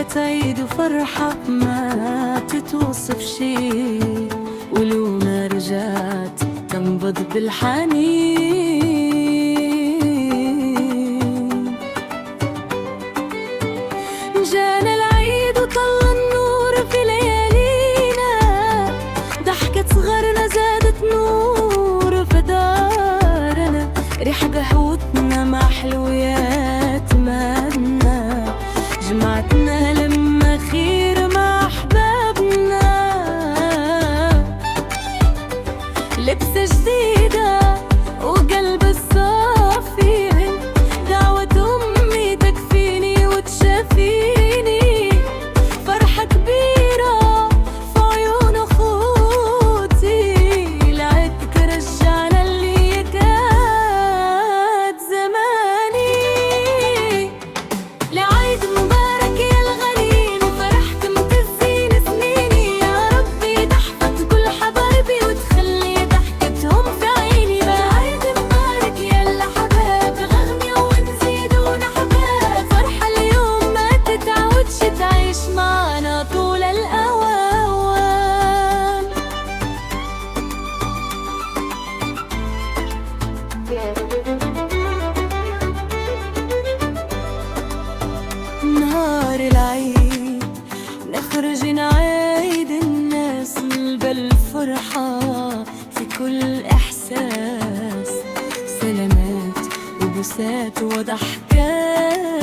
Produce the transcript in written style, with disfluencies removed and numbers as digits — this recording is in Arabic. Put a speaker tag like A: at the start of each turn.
A: فرحة عيد وفرحة ما تتوصف شي، ولو ما رجعت تنبض بالحنين. جانا العيد وطل النور في ليالينا، ضحكة صغرنا زادت نور في دارنا، ريح قهوتنا مع حلويات مالنا، جمعتنا لما خير مع أحبابنا. لبسة جديدة وقلب الصافي، دعوة أمي تكفيني وتشافيني، فرحة كبيرة في عيون أخوتي، العيد رجعنا اللي كانت زماني. لعيد مبارك يا الغالين، وفرحت متزين سنيني، يا ربي تحفظ كل حبايبي وتخلي ضحكتهم في عيني. بعيد مبارك يا الحباب، غني ونزيدون حباب، فرحة اليوم ما تتعودش تعيش معنا طول الأوان. نهار العيد نخرج نعايد الناس، نلبى الفرحة في كل إحساس، سلامات وبوسات وضحكات.